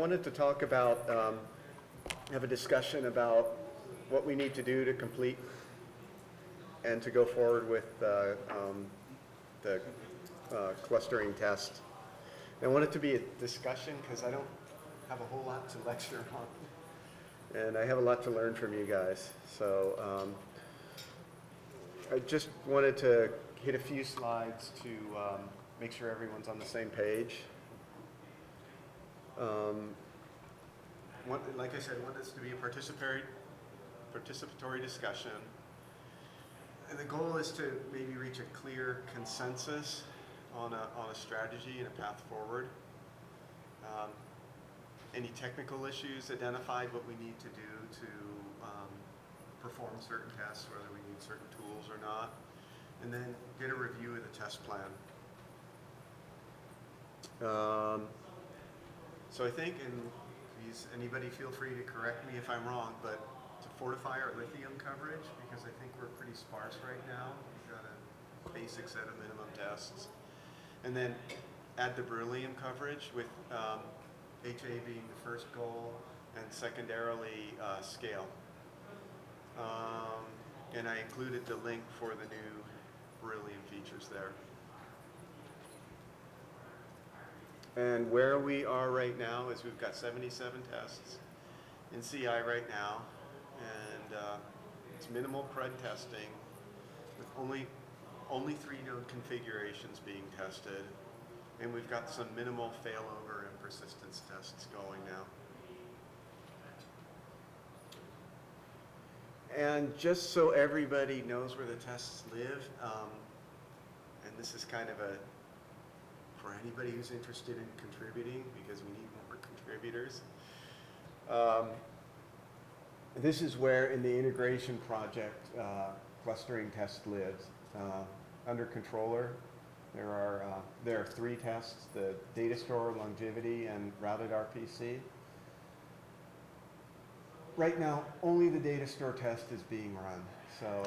wanted to talk about, have a discussion about what we need to do to complete and to go forward with the clustering test. And I want it to be a discussion because I don't have a whole lot to lecture on. And I have a lot to learn from you guys. So I just wanted to hit a few slides to make sure everyone's on the same page. Like I said, I want this to be a participatory discussion. And the goal is to maybe reach a clear consensus on a strategy and a path forward. Any technical issues identified, what we need to do to perform certain tests, whether we need certain tools or not, and then get a review of the test plan. So I think, and anybody feel free to correct me if I'm wrong, but to fortify our lithium coverage, because I think we're pretty sparse right now. We've got a basic set of minimum tests. And then add the beryllium coverage with HA being the first goal, and secondarily scale. And I included the link for the new beryllium features there. And where we are right now is we've got 77 tests in CI right now, and it's minimal CRUD testing with only 3 node configurations being tested, and we've got some minimal failover and persistence tests going now. And just so everybody knows where the tests live, and this is kind of for anybody who's interested in contributing, because we need more contributors. This is where in the integration project clustering test lives. Under controller, there are 3 tests: the data store, longevity, and routed RPC. Right now, only the data store test is being run. So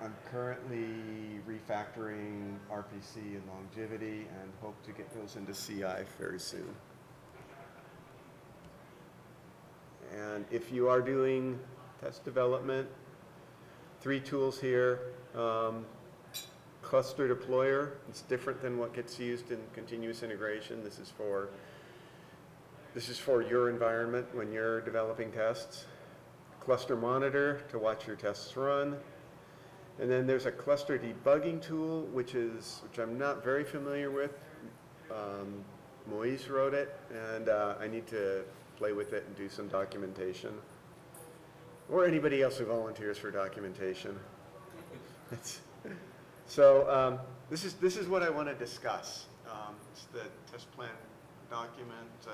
I'm currently refactoring RPC and longevity and hope to get those into CI very soon. And if you are doing test development, 3 tools here. Cluster deployer, it's different than what gets used in continuous integration. This is for your environment when you're developing tests. Cluster monitor to watch your tests run. And then there's a cluster debugging tool, which I'm not very familiar with. Moise wrote it, and I need to play with it and do some documentation. Or anybody else who volunteers for documentation. So this is what I want to discuss. It's the test plan document.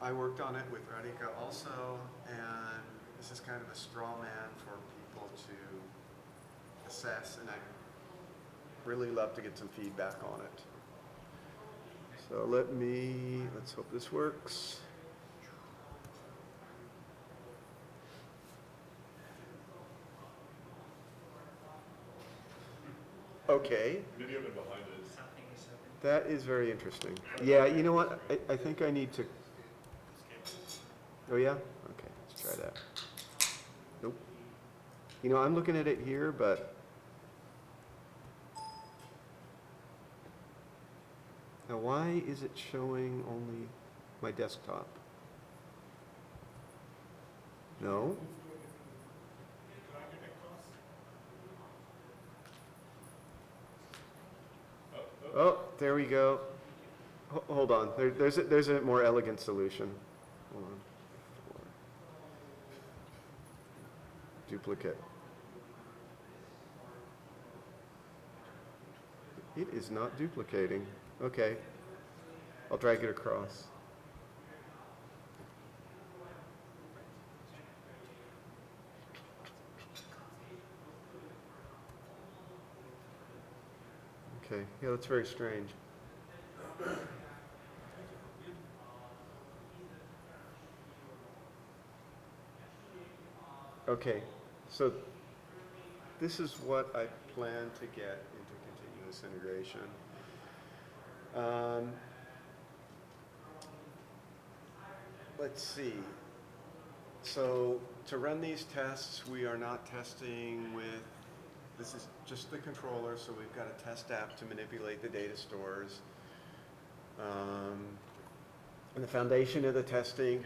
I worked on it with Radhika also, and this is kind of a straw man for people to assess, and I'd really love to get some feedback on it. So let's hope this works. Okay. Video behind it. That is very interesting. Yeah, you know what? I think I need to. Oh yeah? Okay, let's try that. Nope. You know, I'm looking at it here, but now why is it showing only my desktop? No. Oh, there we go. Hold on. There's a more elegant solution. Hold on. Duplicate. It is not duplicating. Okay. I'll drag it across. Okay, yeah, that's very strange. Okay, so this is what I plan to get into continuous integration. let's see. So to run these tests, we are not testing with, this is just the controller, so we've got a test app to manipulate the data stores. And the foundation of the testing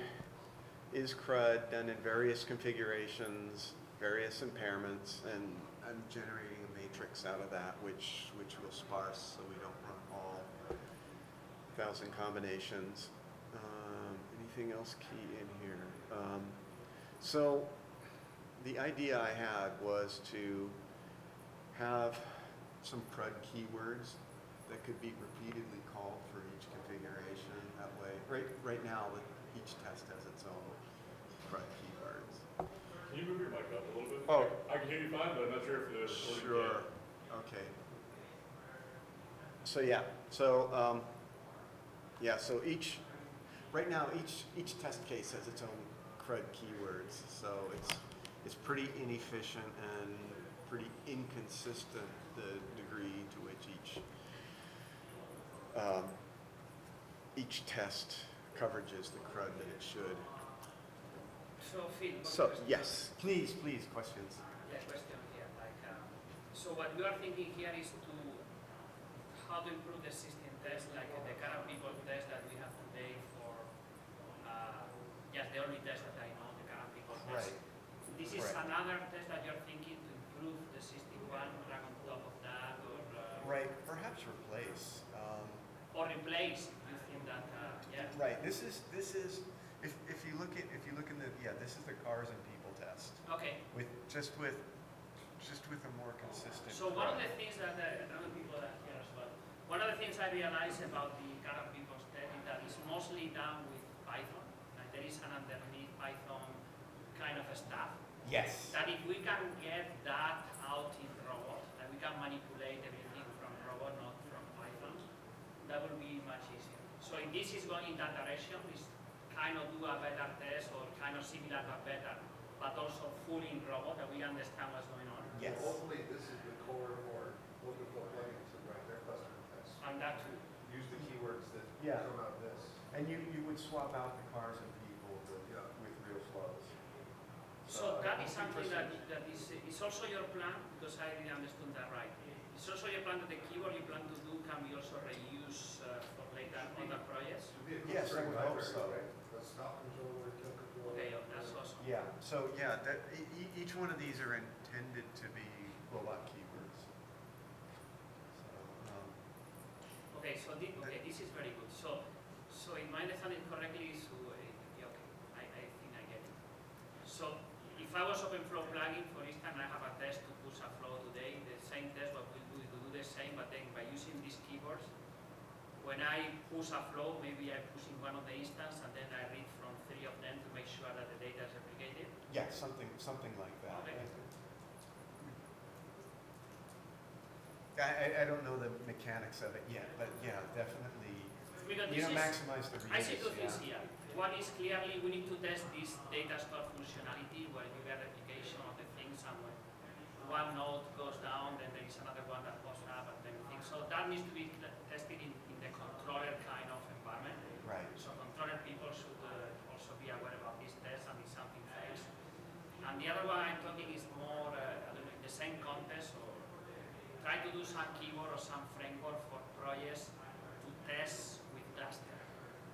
is CRUD done in various configurations, various impairments, and I'm generating a matrix out of that, which will sparse so we don't run all 1,000 combinations. Anything else key in here? So the idea I had was to have some CRUD keywords that could be repeatedly called for each configuration. That way, right now, each test has its own CRUD keywords. Can you move your mic up a little bit? Oh. I can hear you fine, but I'm not sure if the recording Sure. can. Okay. So yeah. So So right now each test case has its own CRUD keywords. So it's pretty inefficient and pretty inconsistent the degree to which each test coverages the CRUD that it should. So Phil, So yes, please, questions. yeah, question here. So what you are thinking here is how to improve the system test, like the current people test that we have today for just the only test that I know, the current people test. Right. This is Right. another test that you're thinking to improve the system one, run on top of that, or Right. Perhaps replace. or replace. You think that yeah. Right. This is if you look in the this is the cars and people test Okay. with a more consistent. So one of CRUD. the things that other people are here as well. One of the things I realized about the current people's test is that it's mostly done with Python. Like there is an underneath Python kind of stuff. Yes. That if we can get that out in robot, that we can manipulate everything from robot, not from Python, that will be much easier. So if this is going in that direction, is kind of do a better test or kind of similar but better, but also fully in robot that we understand what's going on. Yes. Hopefully, this is the core for open flow plugins to write their custom tests. And that too. Use the keywords that Yeah. come out of this. And you would swap out the cars and people with real flows. So that is I'm something interested. that is also your plan, because I didn't understand that right. It's also your plan that the keyword you plan to do can be also reused for later other projects. Should be a Yes, I would hope library, so. right? The stop controller, kill controller. Okay, that's awesome. Yeah. So that each one of these are intended to be robot keywords. So, Okay, so this is very good. So if my understanding correctly, so yeah, okay, I think I get it. So if I was OpenFlow plugin, for instance, I have a test to push a flow today. The same test, what we'll do is to do the same, but then by using these keywords, when I push a flow, maybe I push in one of the instance, and then I read from 3 of them to make sure that the data is replicated. yeah, something like that. Okay. I don't know the mechanics of it yet, but yeah, definitely. Because this is, Maximize the reuse. I see two things yeah. here. One is clearly we need to test this data store functionality where you get replication of the things, and when one node goes down, then there is another one that goes up and everything. So that needs to be tested in the controller kind of environment. Right. So controller people should also be aware about this test, and if something fails. And the other one I'm talking is more, I don't know, in the same context, or try to do some keyword or some framework for projects to test with cluster.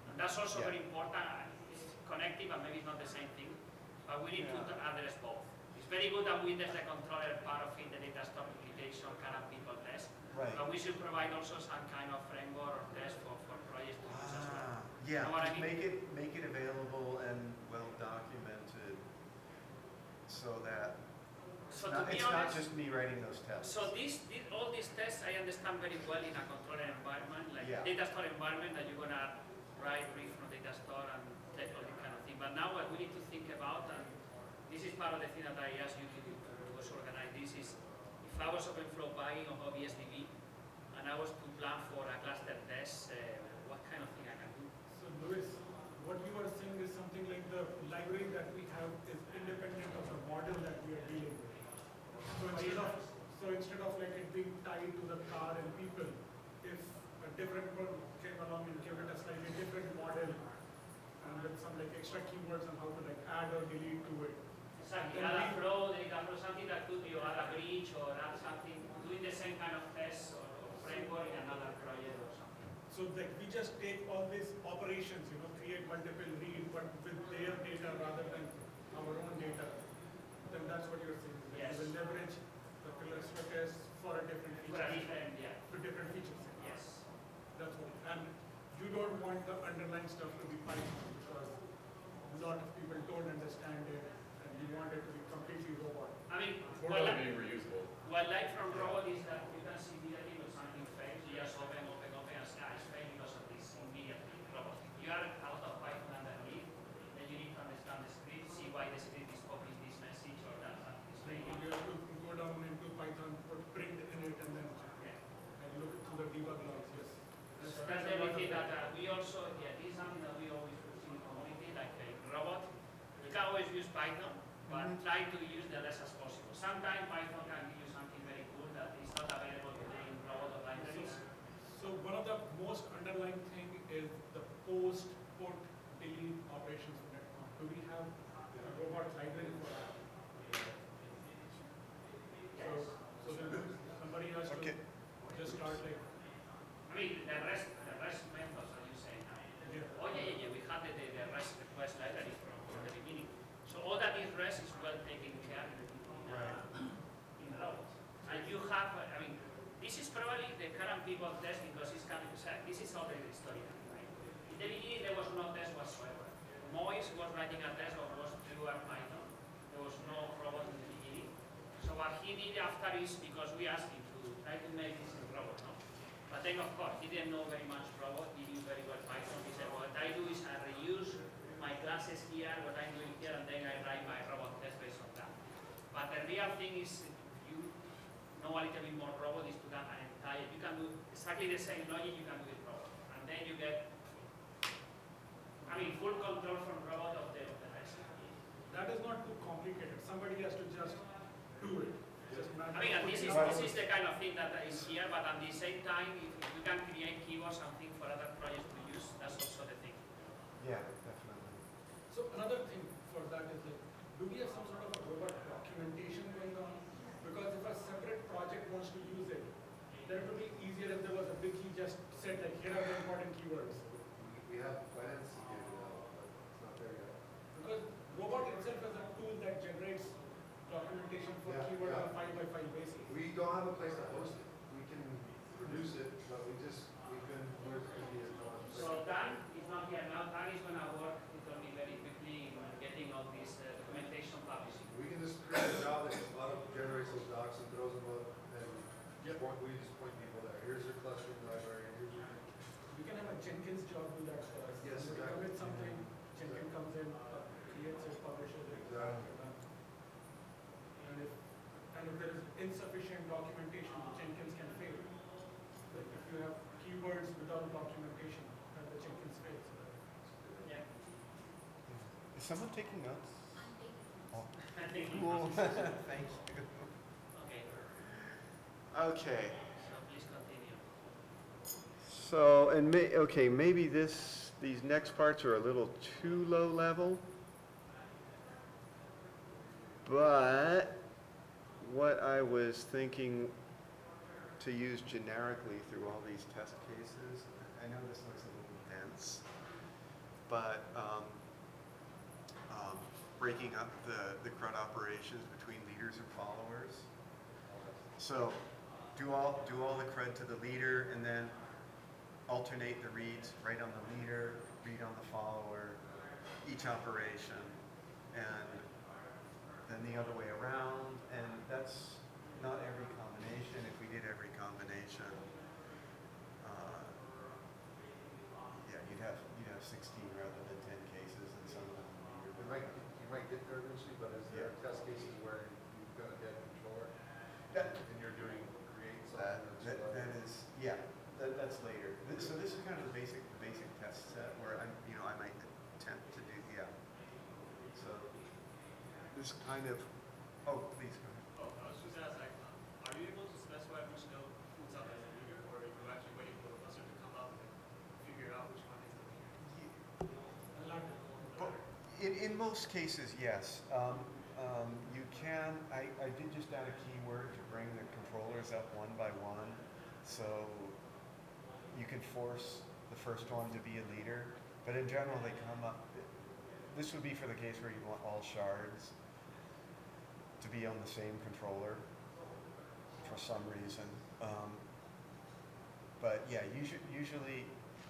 And that's also Yeah. very important. It's connected, but maybe it's not the same thing. But we need to address both. It's very good that we test the controller part of it, the data store application, current people test. Right. But we should provide also some kind of framework or test for projects to use as well. Yeah, You know what I just mean? make it available and well documented so that So to be it's not honest, just me writing those tests. so all these tests I understand very well in a controller environment, like Yeah. data store environment that you're gonna read from data store and test all this kind of thing. But now what we need to think about, and this is part of the thing that I asked you to do to also organize this, is if I was OpenFlow buying of OBSDB and I was to plan for a cluster test, what kind of thing I can do? So Luis, what you are saying is something like the library that we have is independent of the model that we are dealing with. So instead of like it being tied to the car and people, if a different one came along and gave it a slightly different model and with some like extra extra keywords on how to like add or delete to it. Exactly, Then add a we- flow, delete a flow, something that could be, or add a bridge, or add something, doing the same kind of test or framework in another project or something. So like we just take all these operations, create multiple read, but with their data rather than our own data. Then that's what you're saying. Like Yes. We will leverage the cluster test for a different For a feature. different, yeah, For different features. yes. That's what. And you don't want the underlying stuff to be Python because a lot of people don't understand it, and you want it to be completely robot. I mean, More what like I being reusable. like from robot is that you can see immediately when something fails, you just open, and say, it's failing because of this immediately, robot. You are out of Python underneath, then you need to understand the script, see why the script is copying this message or that is So you failing. have to go down into Python, put print in it, and then Yeah. and look through the debug logs. Yes. So that's everything that we also, this is something that we always use in the community, like a robot. You can always use Python, but try to use the less as possible. Sometimes Python can give you something very cool that is not available today in robot or libraries. So one of the most underlying thing is the post, put, delete operations for Netcom. Do we have a robot library for that? So then somebody has Okay. to just start like, I mean, the rest methods that you say now. yeah. Oh yeah, we had the REST request library from the beginning. So all that is REST is well taken care in robots. And you have, this is probably the current people test because it's coming to say, this is already the story, right? In the beginning there was no test whatsoever. Moise was writing a test that was pure Python. There was no robot in the beginning. So what he did after is, because we asked him to try to make this in robot, no? But then of course, he didn't know very much robot, he knew very well Python. He said, what I do is I reuse my classes here, what I'm doing here, and then I write my robot test based on that. But the real thing is, you know a little bit more robot is to have an entire, you can do exactly the same logic, you can do it robot. And then you get, full control from robot of the rest. That is not too complicated. Somebody has to just do it. Just And this is the kind of thing that is here, but at the same time, if we can create keywords and things for other projects to use, that's also the thing. Yeah, definitely. So another thing for that is like, do we have some sort of a robot documentation going on? Because if a separate project wants to use it, then it would be easier if there was a wiki just said like, here are the important keywords. We have plans to get it out, but it's not there yet. Because robot itself is a tool that generates documentation for Yeah, keyword on a yeah. file-by-file basis. We don't have a place to host it. We can produce it, but we're going to be So Dan is not here now. Dan is going to work with me very quickly in getting all this documentation publishing. We can just create a job that generates those docs and throws them up, and Yep. we just point people there. Here's your clustering library, here's your. We can have a Jenkins job do that for us. Yes, We exactly. commit something, Jenkins comes in, creates it, publishes it. Exactly. And if there is insufficient documentation, Jenkins can fail. Like if you have keywords without documentation, then the Jenkins fails. Yeah. Is someone taking notes? Oh, I think cool. Thank you. Okay. Okay. So please continue. So, and maybe these next parts are a little too low level. But what I was thinking to use generically through all these test cases, I know this looks a little dense, but breaking up the CRUD operations between leaders and followers. So do all the CRUD to the leader and then alternate the reads right on the leader, read on the follower, each operation, and then the other way around, and that's not every combination. If we did every combination, you'd have 16 rather than 10 cases, and some of them would be You might get there eventually, but is there test cases where you've got a dead controller That- and you're doing create That something? that's later. So this is kind of the basic test set where I might attempt to do, So this kind of, please go ahead. Oh, I was just gonna ask, are you able to specify which node pulls out as a leader, or are you actually waiting for the cluster to come up and figure out which one is the leader? But In most cases, yes. You can, I did just add a keyword to bring the controllers up one by one. So you could force the first one to be a leader, but in general they come up, this would be for the case where you want all shards to be on the same controller for some reason. But yeah, usually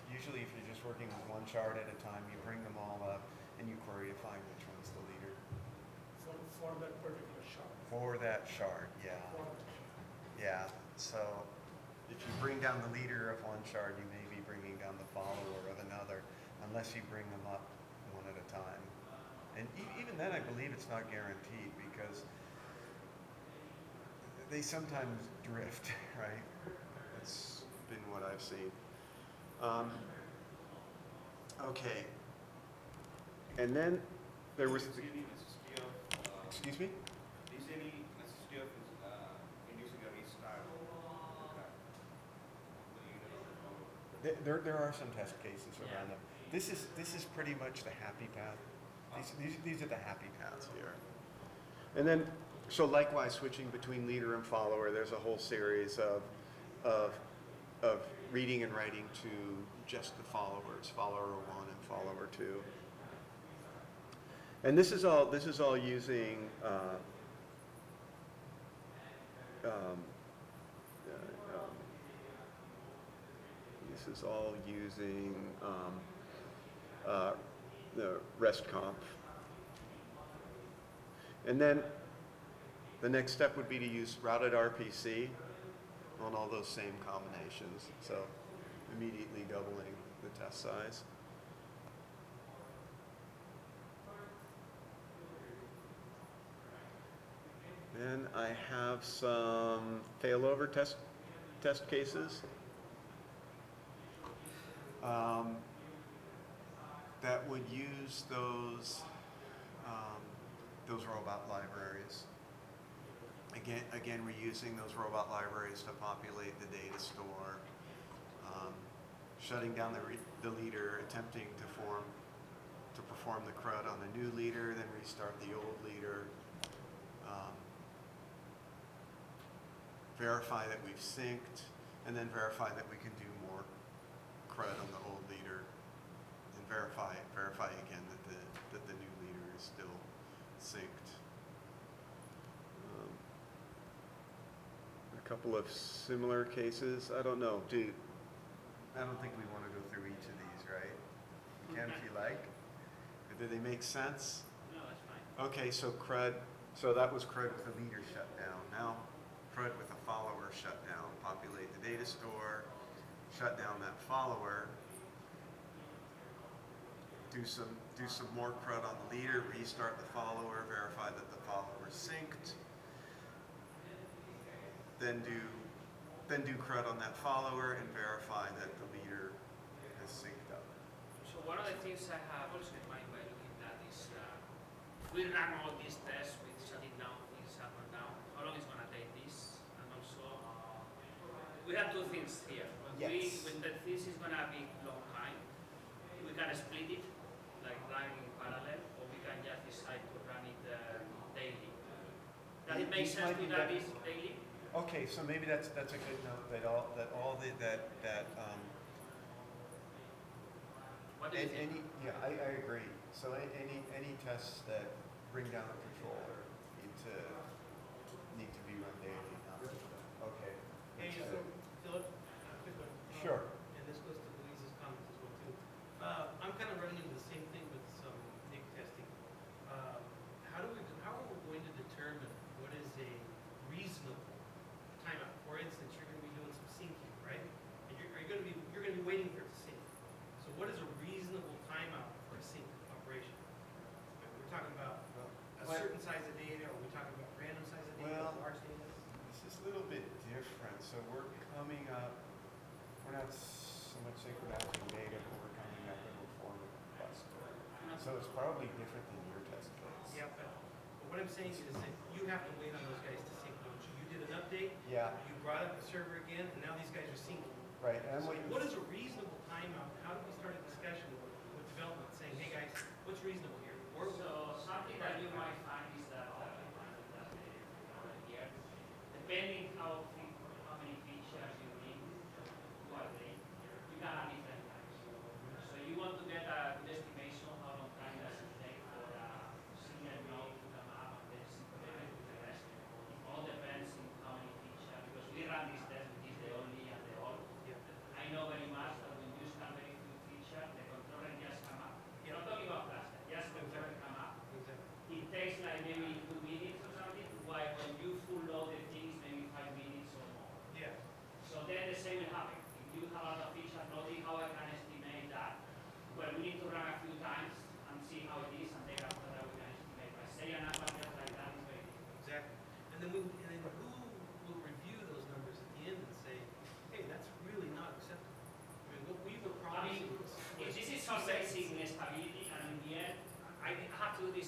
if you're just working with one shard at a time, you bring them all up and you query to find which one's the leader. For that particular shard. For that shard, yeah. For that shard. Yeah, so if you bring down the leader of one shard, you may be bringing down the follower of another, unless you bring them up one at a time. And even then, I believe it's not guaranteed, because they sometimes drift, right? That's been what I've seen. Okay. And then there was... Excuse me? Is any necessity of inducing a restart? There are some test cases around them. This is pretty much the happy path. These are the happy paths here. And then, so likewise, switching between leader and follower, there's a whole series of reading and writing to just the followers, follower 1 and follower 2. And this is all using this is all using the REST conf. And then the next step would be to use routed RPC on all those same combinations. So immediately doubling the test size. Then I have some failover test cases that would use those robot libraries. Again, we're using those robot libraries to populate the data store, shutting down the leader, attempting to perform the CRUD on the new leader, then restart the old leader. Verify that we've synced, and then verify that we can do more CRUD on the old leader, and verify again that the new leader is still synced. A couple of similar cases. I don't know. I don't think we want to go through each of these, right? We can if you like. Do they make sense? No, that's fine. Okay, so CRUD. So that was CRUD with the leader shutdown. Now CRUD with a follower shutdown. Populate the data store, shut down that follower, do some more CRUD on the leader, restart the follower, verify that the follower is synced, then do CRUD on that follower and verify that the leader is synced up. So one of the things I have also in mind by looking at is we run all these tests with shutting down things up and down. How long is going to take this? And also, we have two things here. When the this is going to be long time, we can split it, like run in parallel, or we can just decide to run it daily. Does it make sense to run this daily? Okay, so maybe that's a good note What do you think? I agree. So any tests that bring down the controller need to be run daily. Okay. Hey, so Philip, quick one. Sure. And this goes to Louise's comments as well too. I'm kind of running into the same thing with some NIC testing. How are we going to determine what is a reasonable timeout? For instance, you're going to be doing some syncing, right? And you're going to be waiting for it to sync. So what is a reasonable timeout for a sync operation? We're talking about a certain size of data, or we're talking about random size of data, Well, large data? this is a little bit different. So we're not so much synchronizing data, but we're coming up with a form of cluster. So it's probably different than your test case. Yeah, but what I'm saying is that you have to wait on those guys to sync, don't you? You did an update, Yeah, you brought up the server again, and now these guys are syncing. right. And So I'm waiting. what is a reasonable timeout? How do we start a discussion with development saying, hey guys, what's reasonable here? Or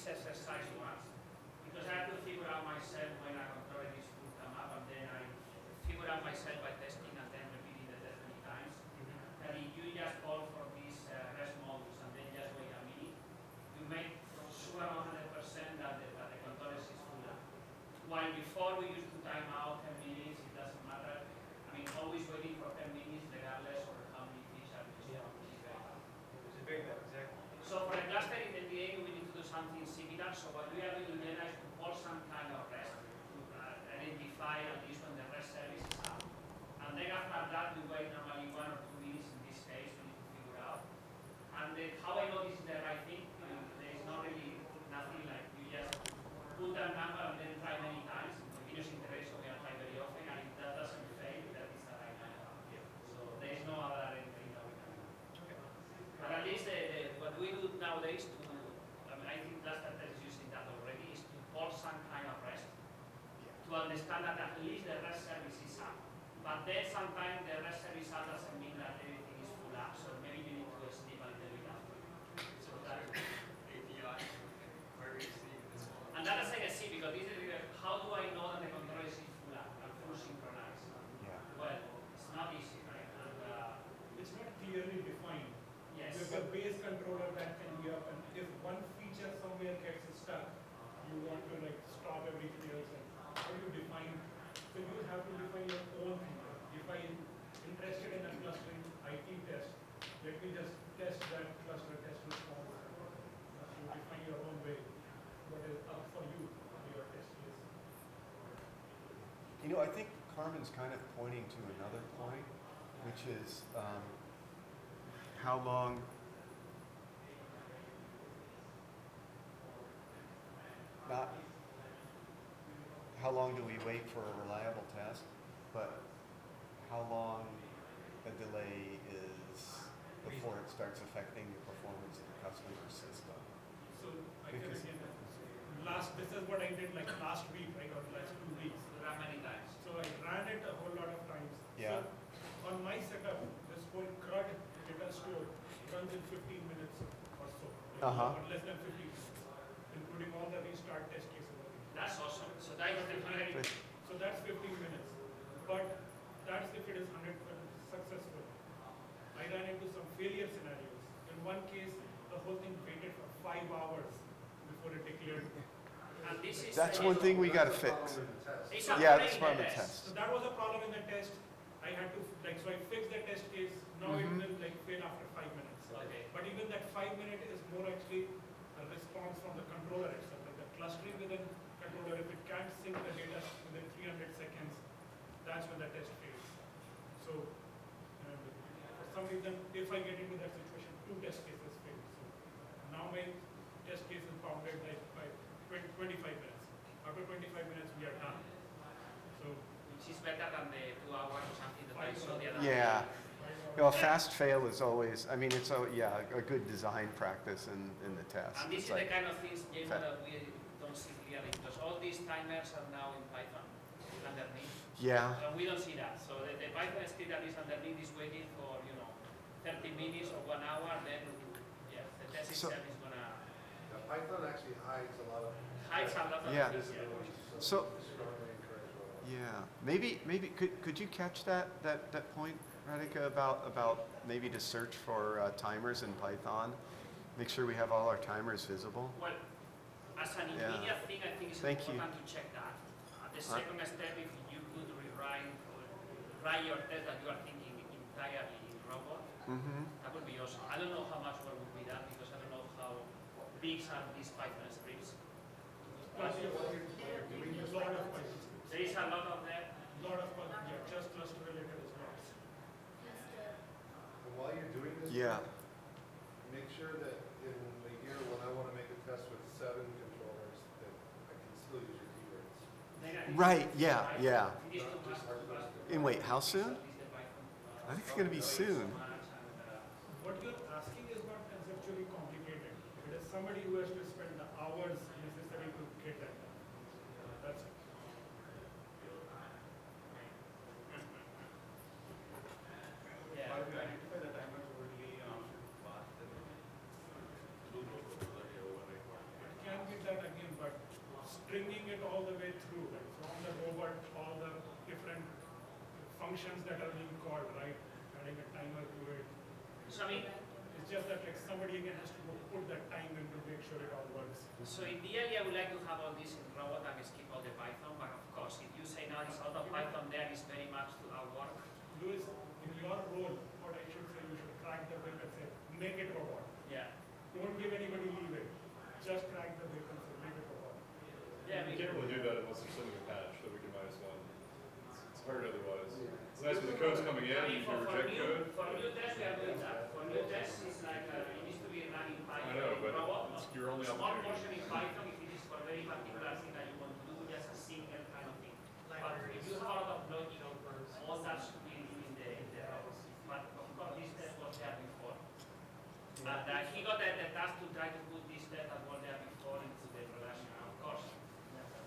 this exercise once, because I have to figure out myself when a controller is to come up, and then I figure out myself by testing and then repeating the test many times. That if you just call for this rest modus and then just wait a minute, you make sure 100% that the controller is full up. While before we used to time out 10 minutes, it doesn't matter. I mean, always waiting for 10 minutes regardless of how many features you Yeah. have. It's very bad, exactly. So for a cluster in the end, we need to do something similar. So what we are doing in general is to call some kind of rest to identify at least when the rest service is up. And then after that, we wait normally 1 or 2 minutes in this case, we need to figure out. And then how I know this is the right thing, there is not really nothing like you just put a number and then try many times. In continuous integration, we are trying very often, and if that doesn't fail, that is the right number. So there is no other entry that we can do. Okay. But at least what we do nowadays I think Cluster Test is using that already, is to call some kind of rest to understand that at least the rest service is up. But then sometimes the rest service up doesn't mean that everything is full up, so maybe you need to sleep a little bit after. So that, API, where we see this. and that is like a C, because this is how do I know that the controller is full up and full synchronized? Yeah. Well, it's not easy, right? And, It's not clearly defined. yes. There's a base controller that can be up, and if one feature somewhere gets stuck, you want to like stop everything else. And how do you define? So you have to define your own thing. If I am interested in a clustering IT test, let me just test that cluster test response. You define your own way. What is up for you on your test case? You know, I think Carmen's kind of pointing to another point, which is how long not how long do we wait for a reliable test, but how long a delay is before it starts affecting the performance of the customer system. So I can Because- again, this is what I did like last week, right, or last 2 weeks. Run many times. So I ran it a whole lot of times. Yeah. So on my setup, this whole CRUD data store runs in 15 minutes or so. Uh-huh. Or less than 15 minutes, including all the restart test cases. That's awesome. So that is definitely. So that's 15 minutes. But that's if it is 100% successful. I ran into some failure scenarios. In one case, the whole thing waited for 5 hours before it declared. And this is That's one thing we got to fix. It's a Yeah, problem that's in part of the the test. test. So that was a problem in the test. I had to so I fixed the test case. Now Mhm. it will fail after 5 minutes. Okay. But even that 5 minute is more actually a response from the controller itself. Like the clustering within controller, if it can't sync the data within 300 seconds, that's when the test fails. So for some reason, if I get into that situation, 2 test cases fail. So now my test case is bounded like by 25 minutes. After 25 minutes, we are done. So Which is better than the 2 hours or something that I saw the other Yeah. day. You know, fast fail is always, I mean, it's a good design practice in the test. And this It's is the like, kind of things you know, Fa- that we don't see clearly, because all these timers are now in Python underneath. yeah, And we don't see that. So the Python script that is underneath is waiting for 30 minutes or 1 hour, then yes, the test So- itself is gonna Python actually hides a lot of. hide some lot of Yeah. things. So- Strongly encourage what yeah. Maybe could you catch that point, Radhika, about maybe to search for timers in Python, make sure we have all our timers visible. Well, as an Yeah. immediate thing, I think it's Thank you. important to check that. The second step, if you could write your test that you are thinking entirely in robot, Mm-hmm. that would be awesome. I don't know how much work would be done because I don't know how big are these Python scripts. plus you're doing a lot of Python scripts. There is a lot of them. Lot of just cluster related as well. And while you're doing this, Yeah. make sure that in the year when I want to make a test with 7 controllers, that I can still use your keywords. Then I think Right, it's yeah, Python. yeah. It is too much to ask. And wait, how soon? At least the Python, I think it's gonna be soon. so much and, What you're asking is not conceptually complicated. It is somebody who has to spend the hours necessary to get that done. That's it. yeah. How do you identify the timers only fast and It can be different functions that are being called, right? Adding a timer to it. So I mean, It's just that like somebody again has to go put that time in to make sure it all works. so ideally I would like to have all this in robot and skip all the Python, but of course, if you say now it's a lot of Python there, it's very much to our work. Luis, in your role, what I should say, you should crack the whip and say, make it robot. Yeah. Don't give anybody leeway. Just crack the whip and say, make it robot. Yeah, You can't really do that unless there's something to patch that we can minus one. It's hard otherwise. It's nice when the code's coming in, I and mean, you can reject code. for new tests, we are doing that. For new tests, it's like it needs to be running Python. I know, but robot. it's your only Small opportunity. portion in Python if it is for a very particular thing that you want to do, just a single kind of thing. But if you have a lot of logic, all that should be in the robot. But of course, this test was there before. But he got the task to try to put this test that was there before into the production. Of course,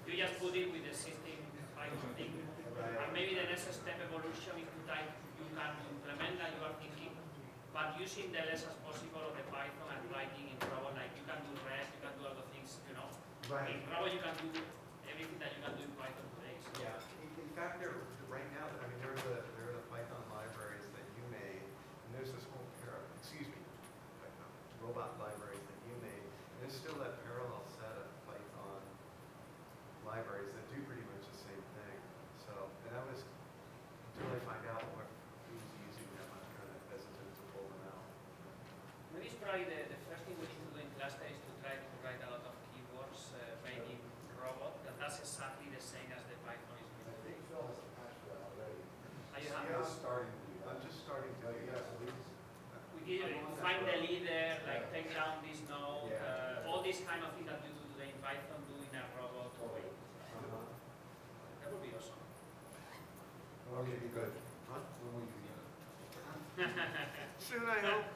you just put it with the system Python thing. And maybe the next step evolution is to try you can implement that you are thinking, but using the less as possible of the Python and writing in robot, like you can do REST, you can do other things, you know. Right. In robot you can do everything that you can do in Python today. So. Yeah, in fact, right now, I mean, there are the Python libraries that you made, and there's this whole robot libraries that you made, and there's still that parallel set of Python libraries that do pretty much the same thing. So, and that was, until I find out what who's using them, I'm kind of hesitant to pull them out. Maybe it's probably the first thing we need to do in cluster is to try to write a lot of keywords made in robot, that's exactly the same as the Python is I doing. think Phil has a patch for that already. Are you Yeah. happy? I'm starting to do that. I'm just starting to do Yeah, that. so these, We did find the leader, like take down this node, Yeah. all these kind of things that you do today in Python, do in a robot way. uh-huh. That would be awesome. When will you be good? Huh? When will you be good? Soon, I hope.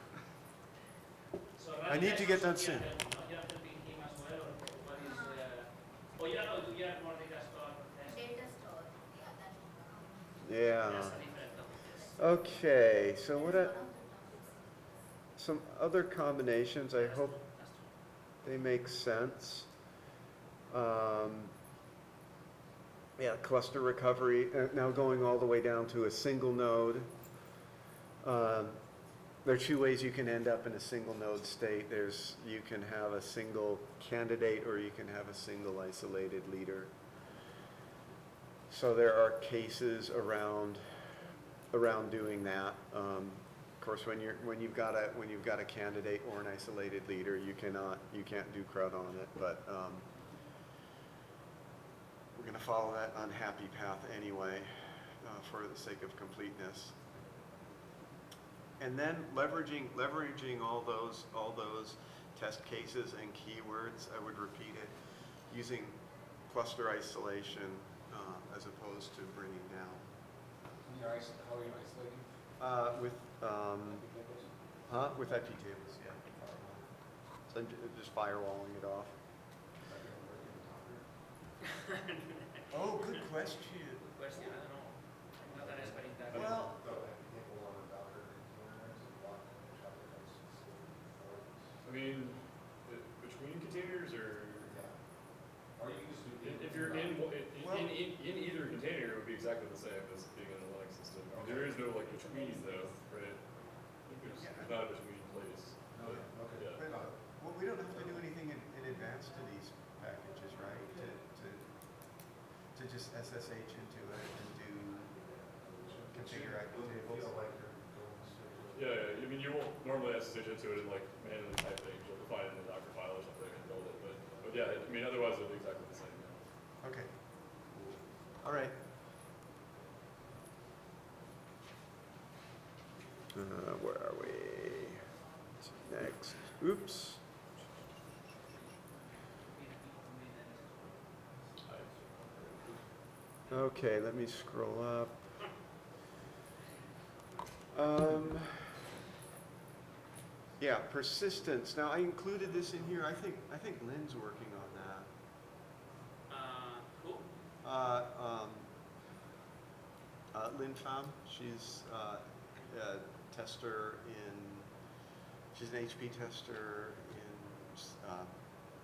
So I need to get done soon. You are helping him as well, or what is, oh, you know, do you have more data store test? Data store, yeah, that's. Yeah. That's a different topic, yes. Okay, so what One of are the topics. some other combinations? I That's hope true, that's true. they make sense. Yeah, cluster recovery, now going all the way down to a single node. There are two ways you can end up in a single node state. You can have a single candidate or you can have a single isolated leader. So there are cases around doing that. Of course, when you've got a candidate or an isolated leader, you can't do CRUD on it, but we're going to follow that unhappy path anyway, for the sake of completeness. And then leveraging all those test cases and keywords, I would repeat it, using cluster isolation as opposed to bringing down. How are you isolating? With IP tables, yeah. So I'm just firewalling it off. Oh, good question. Good question, I don't know. I'm not an expert in that. Well, I mean, between containers or Or you can just do. if you're in either container, it would be exactly the same as being in a Linux system. There is no like between though, right? There's not a between place. Okay. Yeah. But, well, we don't have to do anything in advance to these packages, right? To just SSH into it and do configure IP tables. Feel like you're going straight. Yeah, I mean, you won't normally SSH into it and like manually type things. You'll define it in a Docker file or something and build it. But yeah, I mean, otherwise it'll be exactly the same. Okay. All right. Where are we? Next. Oops. Okay, let me scroll up. Yeah, persistence. Now I included this in here. I think Lynn's working on that. Who? Lynn Pham, she's a tester she's an HP tester in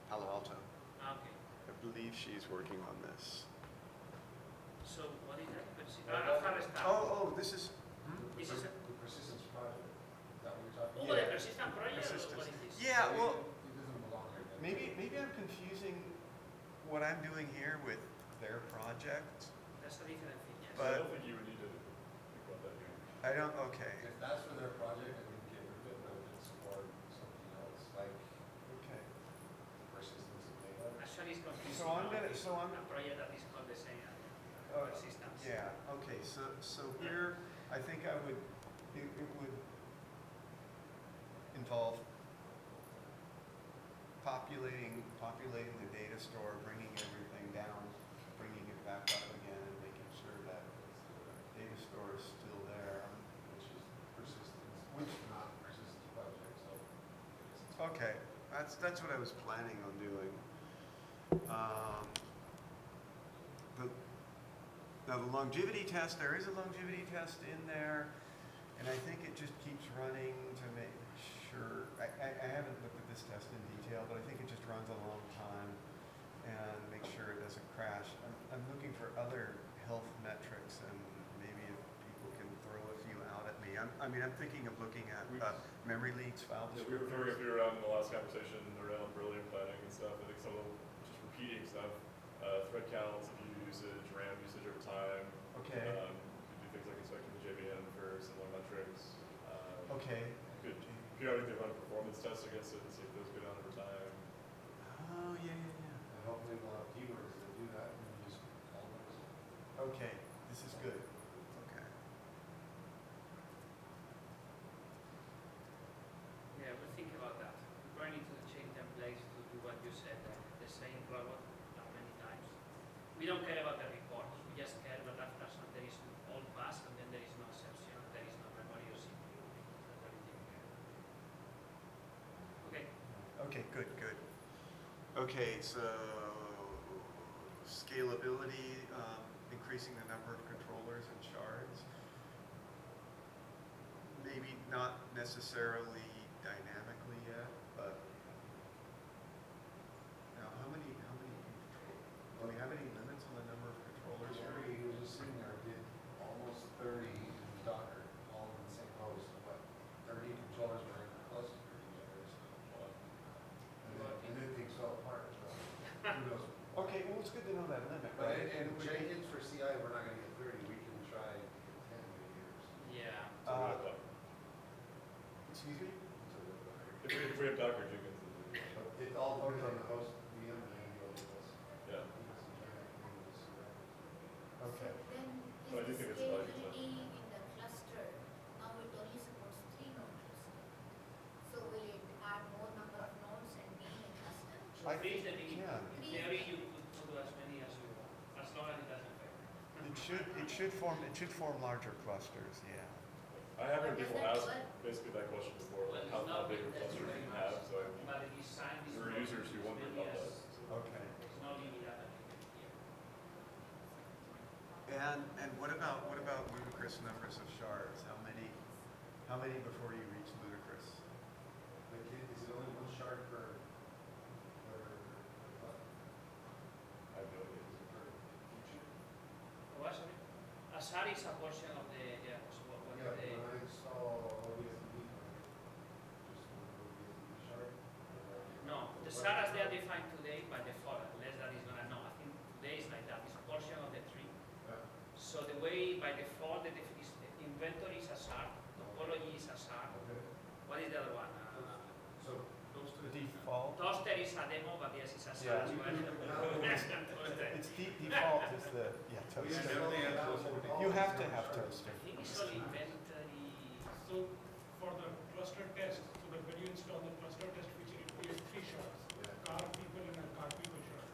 Palo Alto. Okay. I believe she's working on this. So what is that? Well, Restart. Oh, this is, This is a, The persistence project, is that what you're talking oh, about? the persistent project, or Persistence. what is this? yeah, well, It doesn't belong here. then. maybe I'm confusing what I'm doing here with their project. That's a different thing, yes. But- I don't think you would need to think about that here. I don't, okay. If that's for their project, I think get rid of it, but if it's for something else, like Okay. persistence of data. Actually, it's confusing. So I'm now gonna- with so I'm- A project that is called the same, persistence. Yeah, okay, so here, I think I would, it would involve populating the data store, bringing everything down, bringing it back up again, and making sure that data store is still there. Which is persistence, Which- not persistence project, so. Okay, that's what I was planning on doing. Now the longevity test, there is a longevity test in there, and I think it just keeps running to make sure, I haven't looked at this test in detail, but I think it just runs a long time and make sure it doesn't crash. I'm looking for other health metrics, and maybe if people can throw a few out at me. I'm thinking of looking at memory leaks, file Yeah, we were throwing a descriptors. few around in the last conversation around brilliant planning and stuff. I think some of them just repeating stuff, thread counts, CPU usage, RAM usage over time. Okay, Could do things like inspecting the JVM for similar metrics. okay. Could periodically run a performance test against it and see if those go down over time. Oh, yeah. And hopefully we'll have keywords that do that, and we just call those. Okay, this is good. Okay. Yeah, we'll think about that. We probably need to change templates to do what you said, the same robot that many times. We don't care about the reports, we just care about after some, there is all pass, and then there is no exception, there is no memory or CPU. That's everything we care. Okay, Okay, good. Okay, so scalability, increasing the number of controllers and shards. Maybe not necessarily dynamically yet, but now how many limits on the number of controllers here? Jerry, he was just sitting there, did almost 30 in Docker, all in the same host, but 30 controllers were in the cluster together, so. And then things fell apart, so who knows? Okay, well, it's good to know that limit, But right? in And we can- Jenkins for CI, we're not gonna get 30, we can try 10 years. yeah. So we have Docker. Excuse me? If we have Docker Jenkins, then we- But it all depends on the host VM and then you'll give us. yeah. Okay. Then So I do is think the it's valuable. scalability in the cluster, now it only supports 3 nodes. So will it add more number of nodes and be in a cluster? I Three think is the it minimum. can. In theory, you could do as many as you want, as long as it doesn't fail. It should form larger clusters, yeah. I have heard But does people that ask work? basically that question before, Well, like it's how not big of a that's cluster very do you much. have? So But the design is there are not users who as wonder many about that. as- Okay. It's not linear that here. And what about ludicrous numbers of shards? How many before you reach ludicrous? Like, is it only one shard per what? I have no idea. Per feature? What, sorry? A shard is a portion of the, yeah, so what Yeah, is the, when I saw OBSD, just one OBSD shard. no, the shard as they are defined today by default, unless that is gonna, no, I think today is like that, it's a portion of the tree. Yeah. So the way by default, the inventory is a shard, topology is a shard. Okay. What is the other one? So, Default? Toaster is a demo, but yes, it's a shard as Yeah. well. Toaster. It's default is the, yeah, toaster. You have to have toaster. I think it's only inventory. So for the cluster test, so that when you install the cluster test feature, it creates 3 shards, Yeah. car people and a car people shard.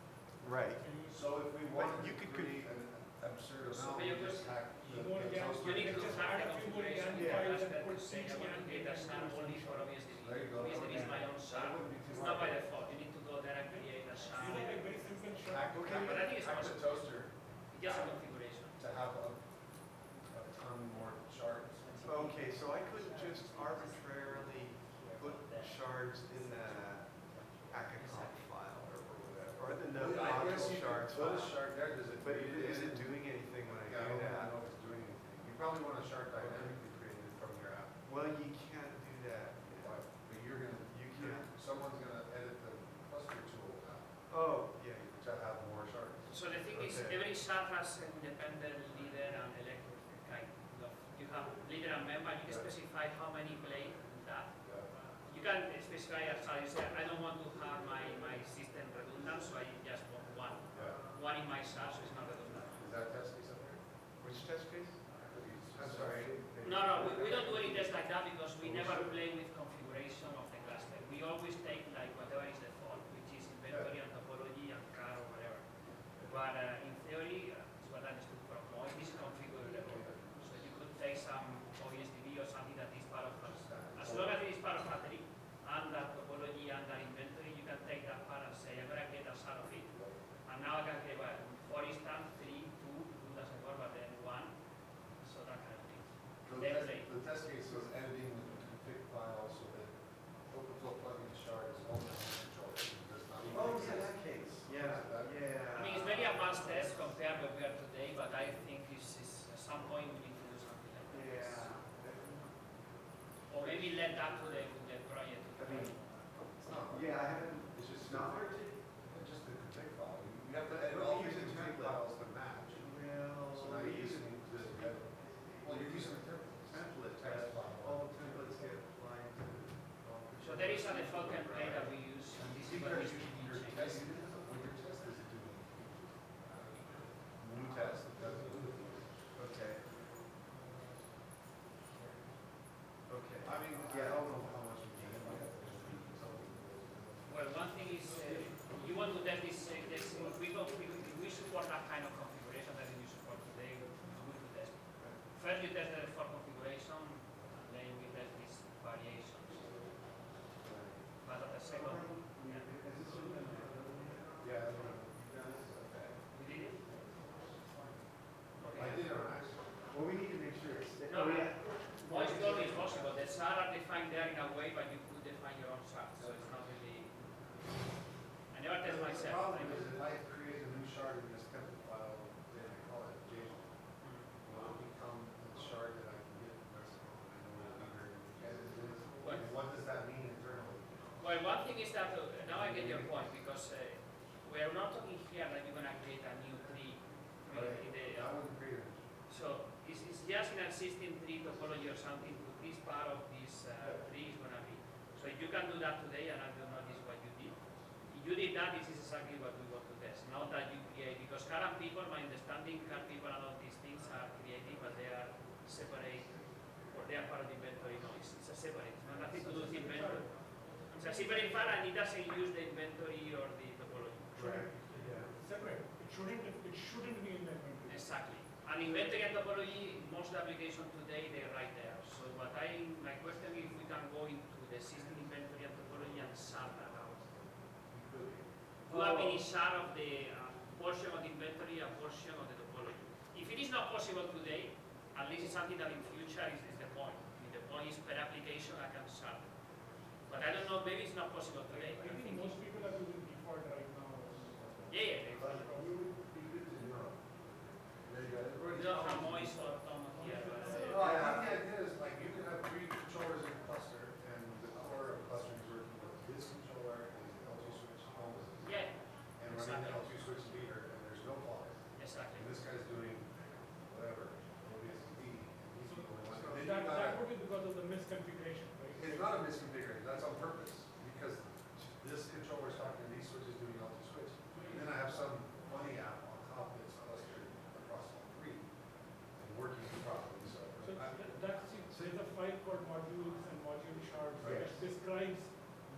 Right. So you So if we wanted you to could create an absurd So amount, you we just could- hack the more the YAML, toaster. You need to just have add the a few more configuration YAML yeah, files that's and better put to say each I want to YAML create a shard into only each for shard. OBSDB. There you go. OBSDB is my own That shard. wouldn't be too It's hard. not by default. You need to go there and create a You shard. know, like very simple Hack, shard. But I think it's hack the possible. toaster It's just a configuration. to have a ton more shards. Okay, so I couldn't just arbitrarily put shards in the ACACOM file or whatever, or in the I module guess you could shards put a file. shard there, does it? But read is in it doing anything when probably want a shard dynamically created from your app. Well, you can't do that. But you're gonna, You can't. someone's gonna edit the cluster tool app Oh, yeah. to have more shards. So the thing is, Okay. every shard has an independent leader and elected kind of. You have leader and member. You can Yeah. specify how many play that. Yeah. You can specify as you say, I don't want to have my system redundant, so I just want one. Yeah. One in my shard, so it's not redundant. Is that test case up there? Which test case? I'm sorry. No, we don't do any tests like that because we never play with configuration of the cluster. We always take like whatever is default, which is inventory and topology and car or whatever. But in theory, it's what I understood from Moy, this is configurable. So you could take some OSDB or something that is part of as long as it is part of battery and that topology and that inventory, you can take that part and say, I'm going to get a shard of it. And now I can say, well, for instance, 3, 2, 2 doesn't work, but then 1. So that kind of thing. The test case was editing the config file so that OpenFlow plugin shard is only on the controller. It does not Oh, exist. yeah, that case. Yeah, yeah. I mean, it's very advanced test compared with where we are today, but I think at some point we need to do something like that. Yeah. Or maybe let that to the project. I mean, It's not. yeah, I haven't, It's just not. just the config file. You have to edit We're all the using config template. files to match. Well, So now we're you're using using this edit. Well, you're using a template. template, Text file. all the templates get applied to. So there is a default template that we use, and this is what Because we your test, when your test is doing new test, it doesn't do it. Okay. Okay. I mean, I don't know how much you can. well, one thing is, you want to test this, if we support that kind of configuration that we support today, we will test. First you test the default configuration, and then we test these variations. But at the second, yeah. Yeah. We did it? Okay. I did it on accident. Well, we need to make sure it's. No, Oh, yeah. Voice call is possible. The SAR are defined there in a way, but you could define your own SAR. So it's not really. I never test The myself. problem is if I create a new shard in this template file, then I call it JSON. Will it become a shard that I can get from Mexico and I know what leader as it is? What? And what does that mean internally? Well, one thing is that now I get your point because we're not talking here that you're going to create a new tree. That wouldn't create a. So it's just an existing tree topology or something. This part of this tree is going to be. So if you can do that today, and I don't know this is what you did. If you did that, this is exactly what we want to test. Not that you create, because current people, my understanding, current people and all these things are creating, but they are separate, or they are part of the inventory. No, it's a separate. It's not nothing to do with inventory. It's a separate file, and it doesn't use the inventory or the topology. Right. Separate. It shouldn't be in the inventory. Exactly. And inventory and topology, most applications today, they're right there. So my question is if we can go into the system inventory and topology and sort that out. Do a mini shard of the portion of the inventory, a portion of the topology. If it is not possible today, at least it's something that in future is the point. I mean, the point is per application I can sort. But I don't know, maybe it's not possible today. I think most people are using default right now. Yeah. We would be good to know. There you go. We don't have noise or tone here. No, I think the idea is like you can have 3 controllers in a cluster and the core of the cluster is working with this controller and the L2 switch only. Yeah, And running the L2 switch leader and there's no clock. exactly. And this guy's doing whatever, OBSD, and he's doing one. And then you That gotta, would be because of the misconfiguration, right? it's not a misconfiguration, that's on purpose. Because this controller's talking to these switches doing L2 switch. And then I have some funny app on top that's clustered across all 3 and working properly, so. So there's a file called modules and module shards Right. that describes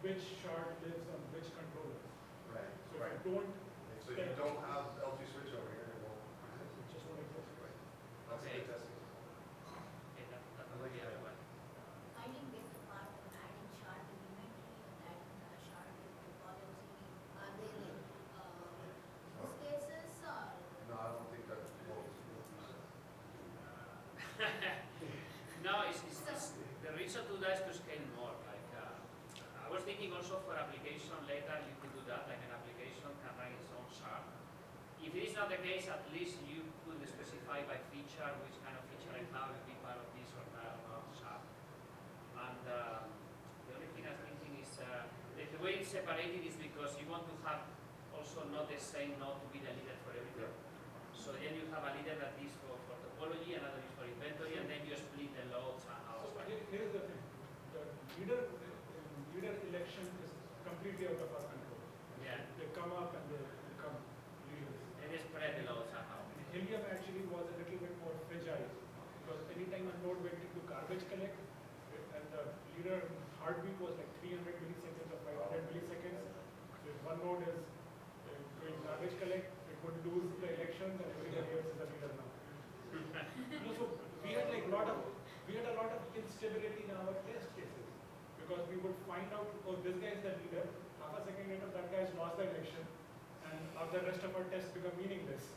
which shard lives on which controller. Right. So if you don't, So if you don't have L2 switch over here, it won't. it just won't exist. That's a Okay. good testing. Okay, that would be other one. I think there's a part of adding shard to inventory and adding shard to topology. Are they like use cases or? No, I don't think that will use it. No, it's the reason to that is to scale more. Like I was thinking also for application later you could do that, like an application can run its own shard. If it is not the case, at least you could specify by feature which kind of feature I might have a big part of this or that or sharp. And the only thing I'm thinking is the way it's separated is because you want to have also not the same node to be the leader for everything. So then you have a leader that is for topology, another is for inventory, and then you split the loads and how. So here's the thing, the leader election is completely out of our control. Yeah. They come up and they become leaders. And they spread the loads somehow. Helium actually was a little bit more fragile because anytime a node went into garbage collect and the leader heartbeat was like 300 milliseconds or 500 milliseconds, if one node is doing garbage collect, it would lose the elections and everybody else is the leader now. So we had a lot of instability in our test cases because we would find out, oh, this guy is the leader, half a second later that guy's lost the election, and all the rest of our tests become meaningless.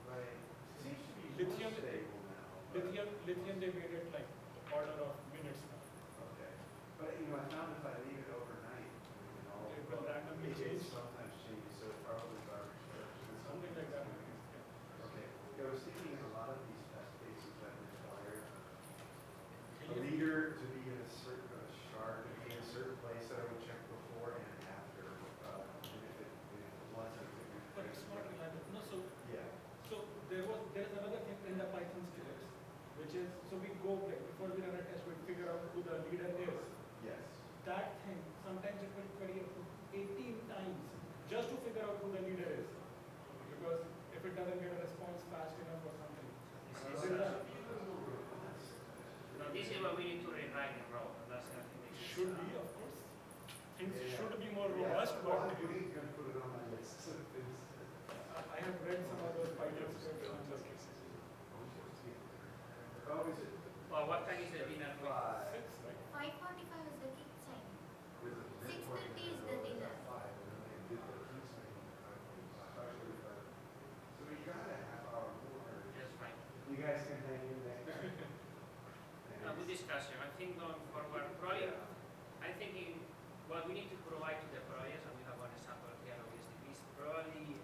Right. Seems to be Lithium- more stable now. but- Lithium, they made it like order of minutes now. Okay. But, you know, I found if I leave it overnight, you know. It will randomly change. Sometimes changes, so it probably garbage. Something like that. Yeah. Okay. Yeah, I was thinking in a lot of these test cases that require a Helium- leader to be in a certain, shard, to be in a certain place that I would check before and after. And if it wasn't. But it's not reliable. No, so Yeah. there's another thing in the Python scripts, which is, so we go like before we run a test, we figure out who the leader is. Yes. That thing, sometimes it will query up to 18 times just to figure out who the leader is. Because if it doesn't get a response fast enough or something. This is, no, this is what we need to rewrite in raw. That's the thing. Should be, of course. Things Yeah. should be more Yeah. robust, Well, but I'm gonna put it on my list of things. I have read some of those Python scripts and just Oh, is it? Well, what time is the dinner? Five. 5:45 is the kick time. Was it 6:30 is the dinner. Five, and then they did the key sign at 5:45. So we got a half hour more. That's fine. You guys can hang in there. Good discussion. I think going forward, probably, I think what we need to provide to the projects, and we have one example here obviously, is probably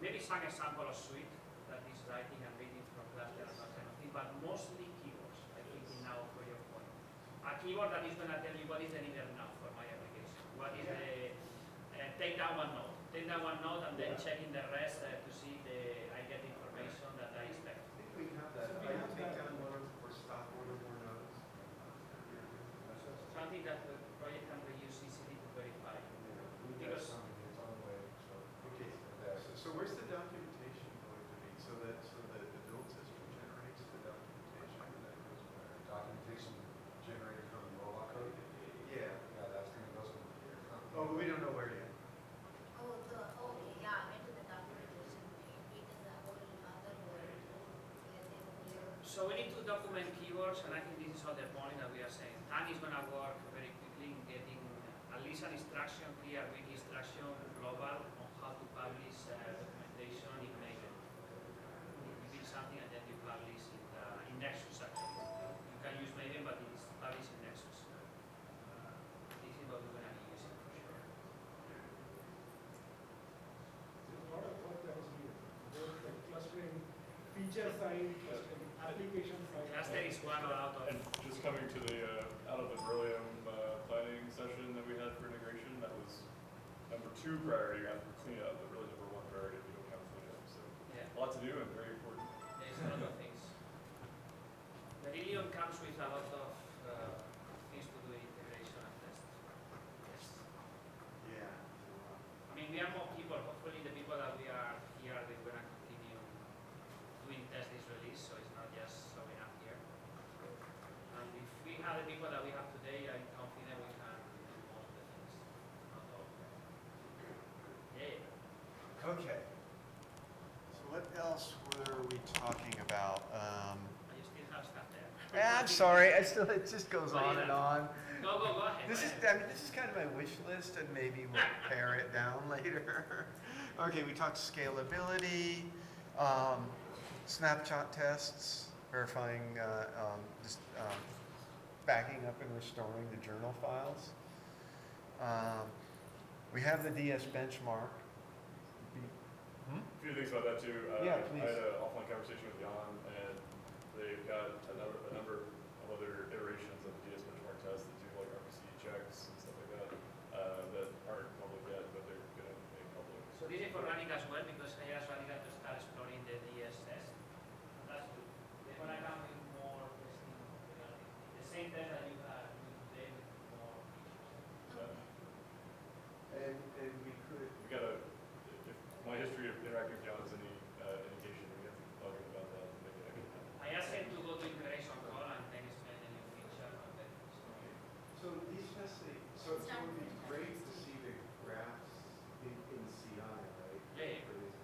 maybe some example of suite that is writing and reading from cluster and that kind of thing, but mostly keywords, I think now for your point. A keyword that is going to tell you what is the leader now for my application. What is the, take down one node and then checking the rest to see I get the information that I expect. I think we have that. So we I have take that. down one or stop one or more nodes. Something that the project can reuse easily to verify. We've got some in its own way, so. Okay, so where's the documentation going to be? So that the build system generates the documentation and that goes where? Documentation generated from the robot code. Yeah. Yeah, that's gonna go somewhere. Oh, but we don't know where yet. Okay, yeah, into the documentation. It is a whole other world. So we need to document keywords, and I think this is all the point that we are saying. Tan is going to work very quickly in getting at least an instruction, clear wiki instruction, global, on how to publish documentation in Maven. You build something and then you publish it in Nexus actually. You can use Maven, but it is published in Nexus. This is what we're going to be using for sure. there's a lot of work that is needed. Both like clustering, feature side, clustering, application side. Cluster is one out of. And just coming to the, out of the Beryllium planning session that we had for integration, that was number 2 priority after cleanup, but really number 1 priority if you don't count cleanup. So Yeah. a lot to do and very important. There's a lot of things. Beryllium comes with a lot of things to do in integration and test. Yes. Yeah. I mean, we are more people. Hopefully, the people that we are here, they're going to continue doing test this release, so it's not just showing up here. And if we have the people that we have today, I'm confident we can do most of the things. Not all. Yeah. Okay. So what else were we talking about? You still have stuff there. I'm sorry. It just goes on and on. Go ahead. This is kind of my wish list, and maybe we'll pare it down later. Okay, we talked scalability, snapshot tests, verifying, backing up and restoring the journal files. We have the DS benchmark. A few things about that too. Yeah, I please. had an offline conversation with Jan, and they've got a number of other iterations of the DS benchmark tests that do like RPC checks and stuff like that, that aren't public yet, but they're gonna make public. So this is for running as well, because I asked Radhika to start exploring the DS test. That's good. They're gonna come with more testing regarding the same test that you had today with more features. And we could, We gotta, if my history of interacting with John is any indication, we have to be talking about that and make it actually happen. I asked him to go to integration call and then explain the new feature and then. so these tests, so it would be great to see the graphs in CI, right? Yeah, yeah. For these.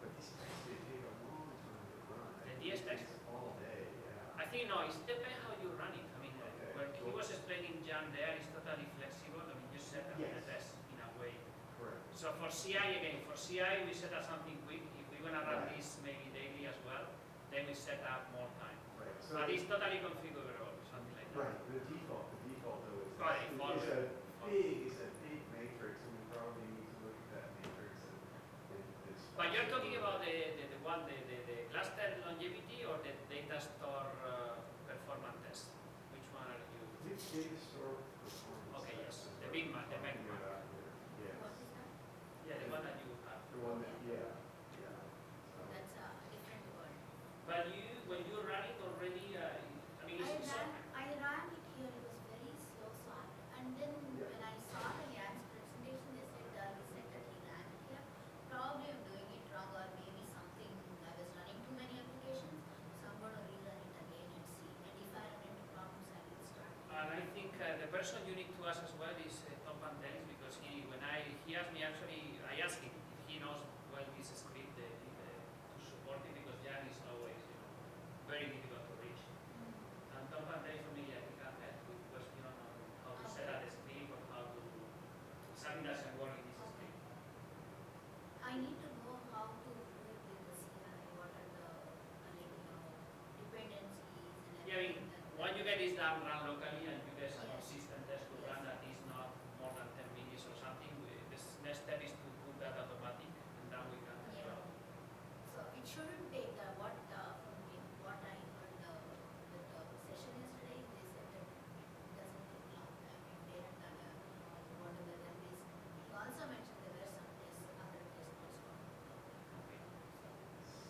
But these tests, they take a long time to run. The DS tests? All day, yeah. I think no, it depends how you run it. I mean, Okay. when he was explaining Jan there, it's totally flexible. I mean, you set up the Yes. test in a way. Correct. So for CI again, for CI we set up something quick. If we're gonna run Right. this maybe daily as well, then we set up more time. Right. So But it's totally configurable, something like that. right, the default though is, Right, default. is a big matrix, and we probably need to look at that matrix and But you're talking about the one, the cluster longevity or the data store performance test? Which one are you? It's data store performance. Okay, test yes, is the what big we're one, the talking big one. about here. Yes. What is that? Yeah, the one that you have. The one that, yeah. So, That's a different word. But when you run it already, I mean, it's I ran it here, it was very slow start. And then Yeah. when I saw the Jan's presentation, they said, he said that he ran it here. Probably I'm doing it wrong, or maybe something, I was running too many applications. So I'm gonna rerun it again and see. And if I run into problems, I will start. And I think the person you need to ask as well is Tom Vandelis, because he asked me actually, I asked him if he knows well this script to support it, because Jan is always, very difficult to reach. And Tom Vandelis for me, yeah, he can help with question on how to set up the script or how to, something doesn't work in this script. I need to know how to do it with the CI, what are the, dependencies and Yeah, I mean, everything. when you get this done, run locally, and you get a Yes. consistent test to run that is not more than 10 minutes or something, this next step is to put that automatic, and then we can Yeah. control. So it shouldn't take what what I heard with the session yesterday. They said that it doesn't take long time. If they had done whatever that is. He also mentioned there were some tests, other tests also.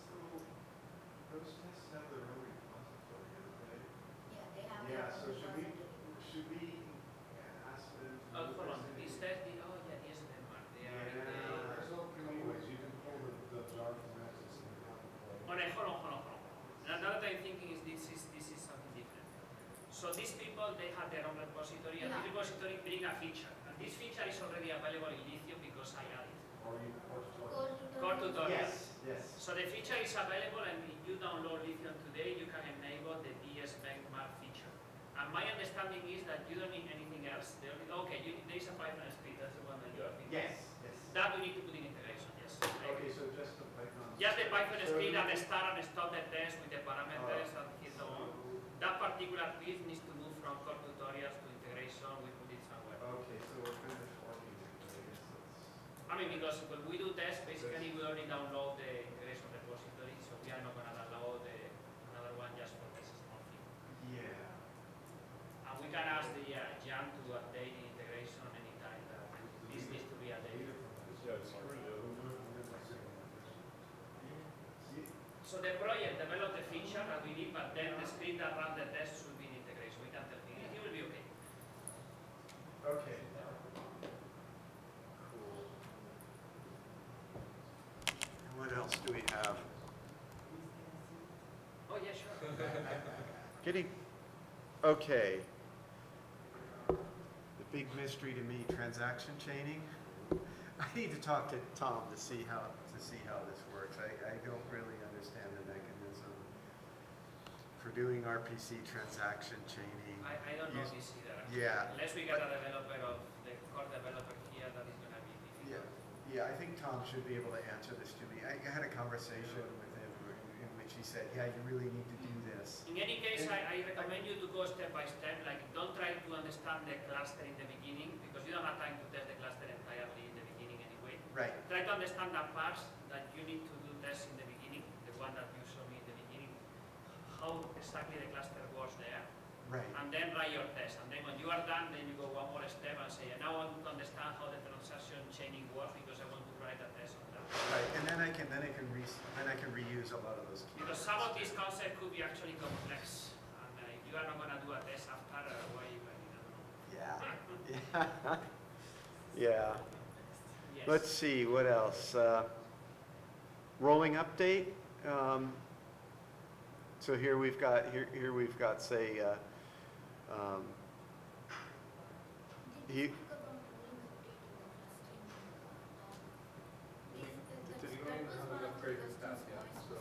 so those tests have their own repository, don't they? Yeah, they have. Yeah, their so own should we ask them to Oh, move hold on, this this in? test, oh yeah, yes, Denmark, they are in Yeah. There's no many ways, you can pull the jar from access and you have to play. Oh, no, hold on. Another thing I'm thinking is this is something different. So these people, they have their own repository, and Yeah. this repository bring a feature. And this feature is already available in Lithium because I added it. Or you, or Core tutorial. Core tutorial. Yes. So the feature is available, and if you download Lithium today, you can enable the DS benchmark feature. And my understanding is that you don't need anything else. There is a Python script, that's the one that you are thinking. Yes. That we need to put in integration, yes. Okay, so just the Python. Just the Python So script you- and start and stop the test with the parameters and so on. That particular piece needs to move from core tutorials to integration. We put it somewhere. Okay, so we're finished working it, but I guess let's. I mean, because when we do tests, basically we only download the integration repository, so we are not going to download another one just for this small thing. Yeah. And we can ask the Jan to update the integration anytime that this needs to be updated. Yeah, it's pretty, So the project developed the feature that we need, but then the script that runs the test should be in integration. We can tell him, it will be okay. Okay. Cool. And what else do we have? Oh, yeah, sure. Okay. The big mystery to me, transaction chaining. I need to talk to Tom to see how this works. I don't really understand the mechanism for doing RPC transaction chaining. I don't know this either. Yeah. Unless we get a developer of the core developer here, that is going to be difficult. Yeah, I think Tom should be able to answer this to me. I had a conversation with him in which he said, yeah, you really need to do this. In any case, I recommend you to go step by step. Like, don't try to understand the cluster in the beginning, because you don't have time to test the cluster entirely in the beginning anyway. Right. Try to understand the parts that you need to do tests in the beginning, the one that you showed me in the beginning. how exactly the cluster works there, Right. and then write your test. And then when you are done, then you go one more step and say, now I want to understand how the transaction chaining works because I want to write a test on that. Right, and then I can reuse a lot of those keywords. Because some of these concepts could be actually complex, and if you are not going to do a test after, why you I don't know. Yeah. Yeah. Yes. Let's see, what else? Rolling update. So here we've got, say, Did He- you talk about rolling update in the clustering? We don't even have an upgrade this past yet, so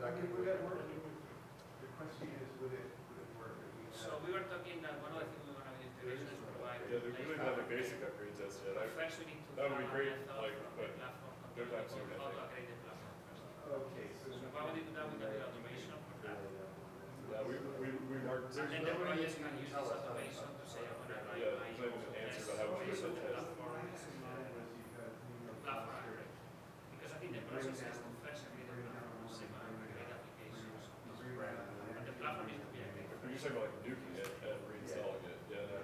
that could would wait. that work? The question is, would it work if we had? So we were talking that one of the things we want to do integration is provide. Yeah, they're doing that like basic upgrade test yet. But first we need to That would be have a great, method like, from but the platform they're not control doing how to that. upgrade the platform first. Okay, so. So why would we do that? We can do automation for that. Yeah, we marked. And then the projects can use this automation to say, I'm gonna write Yeah, my there's not even an answer to how we do based on that the test. platform upgrade. Because I think the process is to first agree the platform, second upgrade applications. And the platform needs to be agreed. If you're talking about like nuking it and reinstalling it, yeah, no.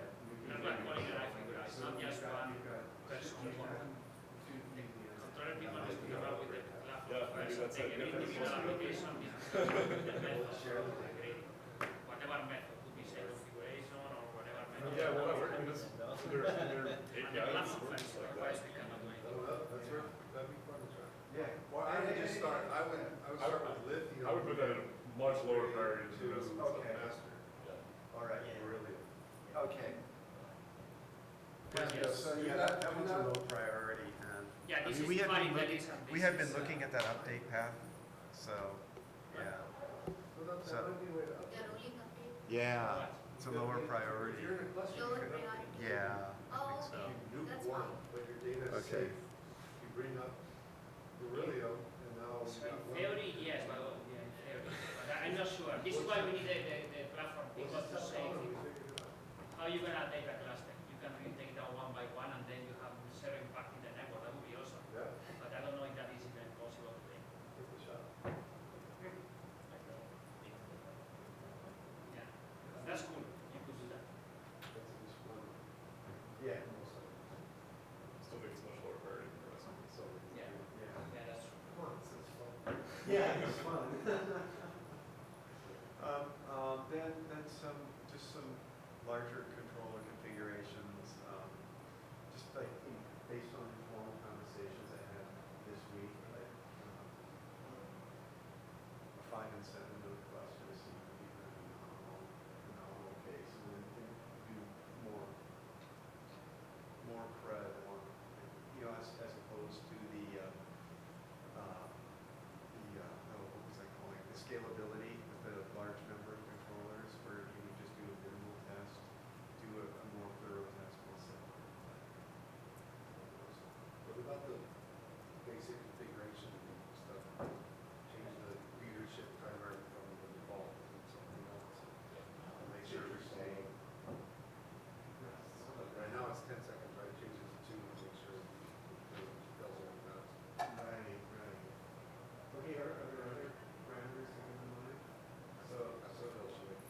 Not like calling it configure, it's not just one person. Controller people needs to come up with the platform Yeah, maybe first, that's take it. an Yeah, individual that's application, needs to come up with the method, agree. Whatever method, could be say configuration or whatever method. Yeah, whatever. I mean, that's, they're And the APIs platform work first, like otherwise that. we cannot do it. That's right, that'd be fun to try. Yeah. Well, I would just start, I would start with lithium. I would put that in a much lower priority than the rest of the stuff. Okay. Master. Yeah. All right, Really. okay. Yes. So, yeah, that one's a low priority. Yeah, I this mean, is we have been fine, looking, we have been looking at that update path, so, yeah. Well, that So- might be a way to The upgrade. rolling update, Yeah, it's a lower If priority. you're in a cluster, you lower can priority? Yeah, I Oh, think so. okay. You nuke That's one, fine. but your data is Okay. safe. You bring up Beryllium, and now So you got in one. theory, yes, but yeah, in theory. But I'm not sure. This is why we need the platform people to say how you gonna take a cluster. You can really take it down one by one and then you have zero impact in the network. That would be awesome. Yeah, But I don't know if that is even possible today. give it a shot. Yeah. That's cool. You could do that. That's just one. Yeah. Still think it's much lower priority for us. So. Yeah. Yeah. Yeah, that's true. Come on, this is fun. Yeah, it's fun. Then just some larger controller configurations, just like based on informal conversations I had this week, like, a 5 and 7 node cluster seemed to be kind of a nominal case, and then do more cred on, as opposed to the, what was I calling it, the scalability with the large number of controllers, where you would just do a minimal test, do a more thorough test myself. What about the basic configuration stuff? Change the leadership timer from the default to something else. Make sure we're staying. Right now it's 10 seconds, right? Change it to 2 and make sure it tells all that. Right. Okay, are there other parameters that come to mind? So they'll show it.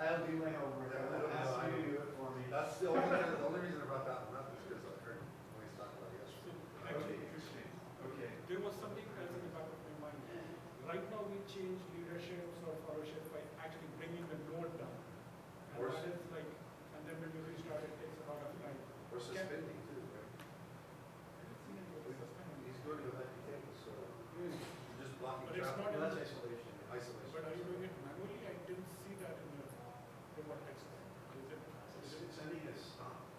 I'll do my homework, I won't ask you to do it for me. That's the only reason I brought that one up is because I heard Wayne talk about it yesterday. Okay, interesting, okay. There was something else in the back of my mind. Right now, we change leaderships or followerships by actually bringing the node down. And Or that is like, and then when you restart, it takes a lot of time. Or suspending too, right? Suspending. He's doing it like tables, so you're just blocking But it's traffic. not in Well, that's the- isolation. Isolation. But are you doing it manually? I didn't see that in your report text. Is it? It's sending a stop.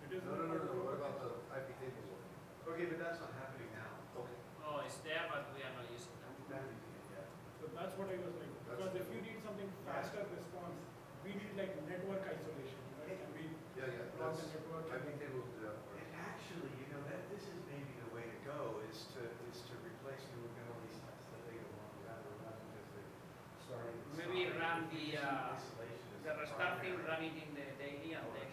It is. No, what about the IP tables one? Okay, but that's not happening now. Okay. Oh, it's there, but we are not using that. That is it, yeah. So that's what I was like, because if you need something faster response, we need like network isolation, right? And we Yeah, block that's, the network. IP tables do that for us. And actually, this is maybe the way to go, is to replace new abilities tests that they go on rather than just starting. and Maybe stopping. run the, Isolation is The restart thing, primary. run it in the daily and then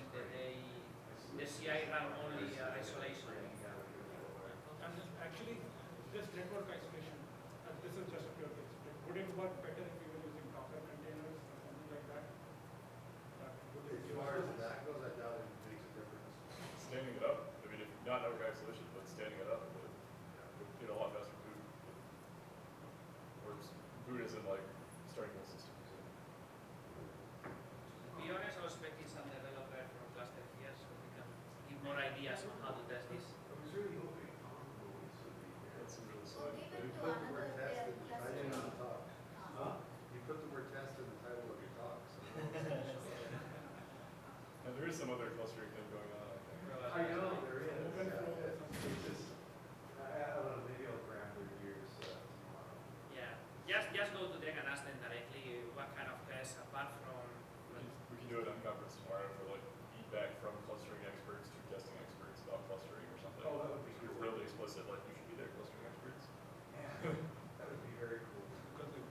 the CI run only isolation. And actually, this network isolation, this is just a pure it up. I mean, if not network isolation, but standing it up, would get a lot faster boot. Or just boot isn't like starting the system. To be honest, I was expecting some developer from cluster here so we can give more ideas on how to test this. I was really hoping Tom would be here. That's some real So side. we You went to put the word another test in the cluster. title of your talk. Huh? You put the word test in the title of your talk, so. And there is some other clustering thing going on, I think. I know, there is. Open Yeah, flow or it's something. just, I don't know, maybe I'll grab their ears tomorrow. Yeah, just go to them and ask them directly what kind of tests apart from. We can do it on conference tomorrow for like feedback from clustering experts to testing experts about clustering or something. Oh, that would be It's cool. really explicit, like you should be there, clustering experts. Yeah, that would be very cool. Because the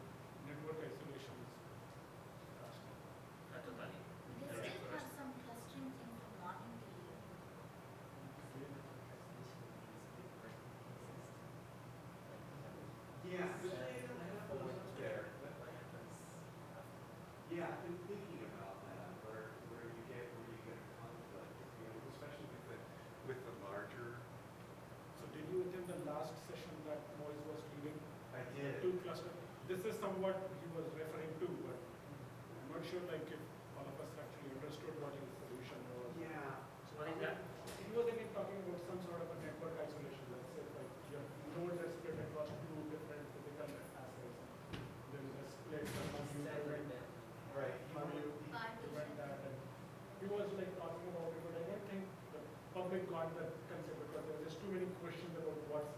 network isolation is Totally. They still have some clustering thing from morning till evening. Yeah, but they don't have those up there. Yeah, I've been thinking about that, where you get a conflict, especially with the larger. So did you attend the last session that Moise was leading? I did. Two cluster. This is somewhat he was referring to, but I'm not sure like if all of us actually understood what his solution was. Yeah. So what is that? He was again talking about some sort of a network isolation. Let's say like your nodes are split across two different physical assets. There is a split, and how you prevent, Right. how you prevent that. And he was like talking about it, but I don't think the public got that concept because there were just too many questions about what's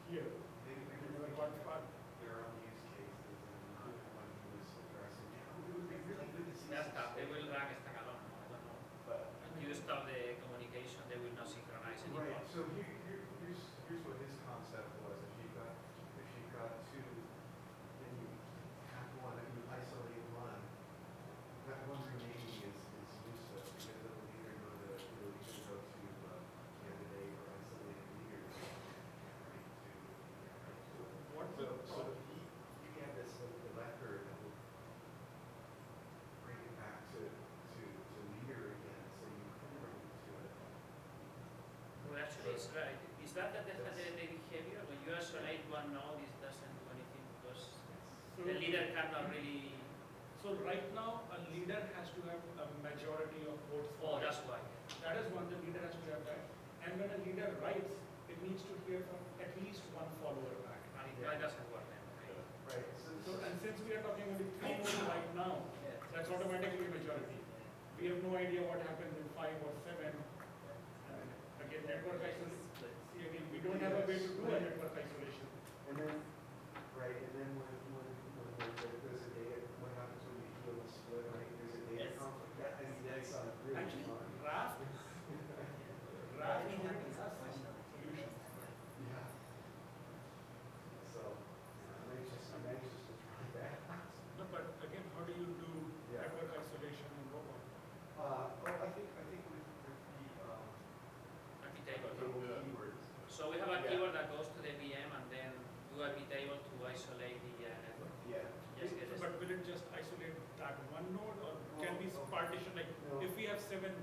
here. Maybe we We can never look got at far. their own use cases and not one who was addressing. Yeah, it would be really good to see. Just some they will stuff. run standalone. I don't know. But When you stop the communication, they will not synchronize anymore. right. So here's what his concept was. If you've got two, then you have one and you isolate one. That one remaining is useless because it will either go to candidate or isolated leaders. What So, the so he had this elector that would bring it back to leader again, so you couldn't bring it to it. Well, actually, it's right. Is that the heterogeneity behavior? When you isolate one node, it doesn't do anything because So- the leader cannot really. So right now, a leader has to have a majority of votes Oh, for it. that's why. That is one, the leader has to have that. And when a leader writes, it needs to hear from at least one follower back. And it doesn't work then. Okay. Right. So, and since we are talking only 3 nodes right now, that's automatically a majority. We have no idea what happens in 5 or 7. And again, network isolation. See, again, we don't have a way to do a network isolation. And then, right, and then when there's a data, what happens when you heal a split, right, there's a data conflict. Yeah, I mean, that's really Actually, fun. Raft already has some solutions. Yeah. So, I'm anxious to try that. No, but again, how do you do Yeah. network isolation in robot? I think with the, IP table. double Yeah. keywords. So we have a Yeah. keyword that goes to the VM and then do IP table to isolate the network. Yeah. Just get this. But will it just isolate that one node or can we No. partition, like, No. if we have 7,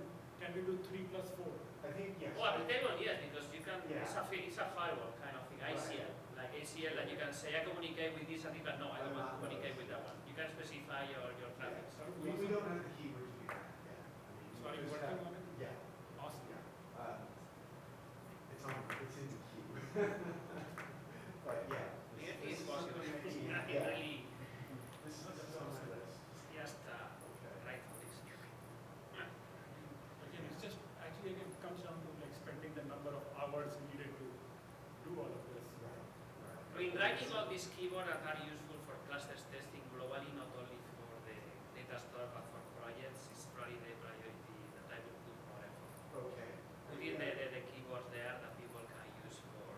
can we do 3 plus 4? I think, yes. Oh, IP table, yes, because you can, Yeah. it's a firewall kind of thing, ICL. Like ACL that you can say, I communicate with this and this, but no, I don't want to communicate with that one. You can specify your traffic. Yeah. We don't have the keywords to do that yet. I mean, So are you just working have- on it? Yeah, Awesome. yeah. It's in the queue. But yeah. It this is is possible. something that we- Nothing yeah. really, This is on my list. just Okay. right for this. Again, it's just, actually again, it comes down to like spending the number of hours needed to do all of this. Right, I mean, writing all these keywords that are useful for clusters testing globally, not only for the data store, but for projects, is probably the priority that I would put more effort. Okay. Putting the keywords there that people can use for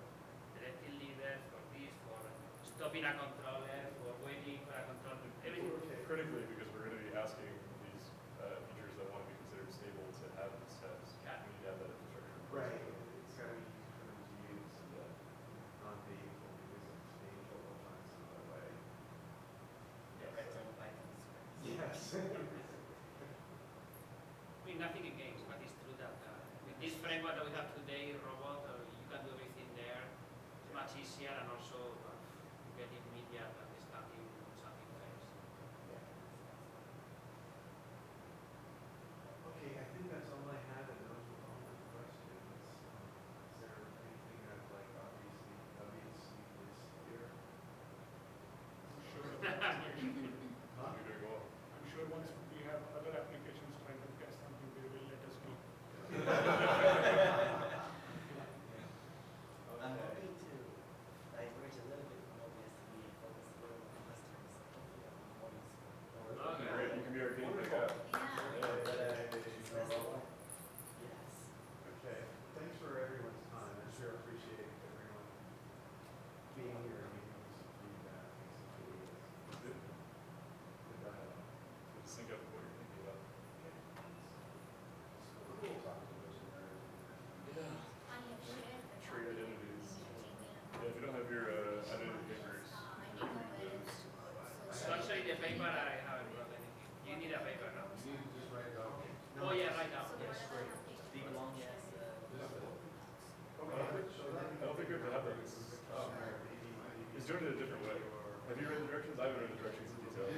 directing leader, for this, for stopping a controller, for waiting for a controller, everything. Okay. Critically, because we're going to be asking these features that want to be considered stable to have these tests. Yeah. We need to have that infrastructure. in place. Right, it's gotta be easy for them to use and not painful because it's painful, we'll find some other way. Yes. I mean, nothing against, but it's true that with this framework framework that we have today, robot, you can do everything there. It's much easier and also getting media and understanding something else. Okay, I think that's all I had, and those were all my questions. Is there anything I'd like, obviously, is here? Sure. Huh? You're doing well. I'm sure once we have other applications trying to get something, they will let us know. I'm Okay. hoping to diverge a little bit from OBSTV and focus a little on customers. Hopefully on more useful. That'd be great. You can be our guinea pig app. Yes. Okay, thanks for everyone's time. I sure appreciate everyone being here and giving me some feedback. It's really good dialogue. Good to sync up with what you're thinking about. Cool talking to those nerds. Yeah. I have shared the Trade topic identities. in your Gmail. Yeah, if you don't have your identity papers, I didn't know where it's. So actually the paper I haven't brought anything. You need a paper now. You need to just write it down. Oh yeah, right now. So Yes. whatever I have taken. Big long ass. I don't think we have to have those. He's doing it a different way. Have you read the directions? I haven't read the directions in detail.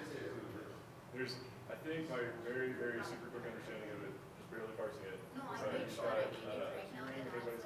There's, I think my very, very super quick understanding of it, just barely parsing it. No, is I I made sure I tried, did it right now hearing that I everybody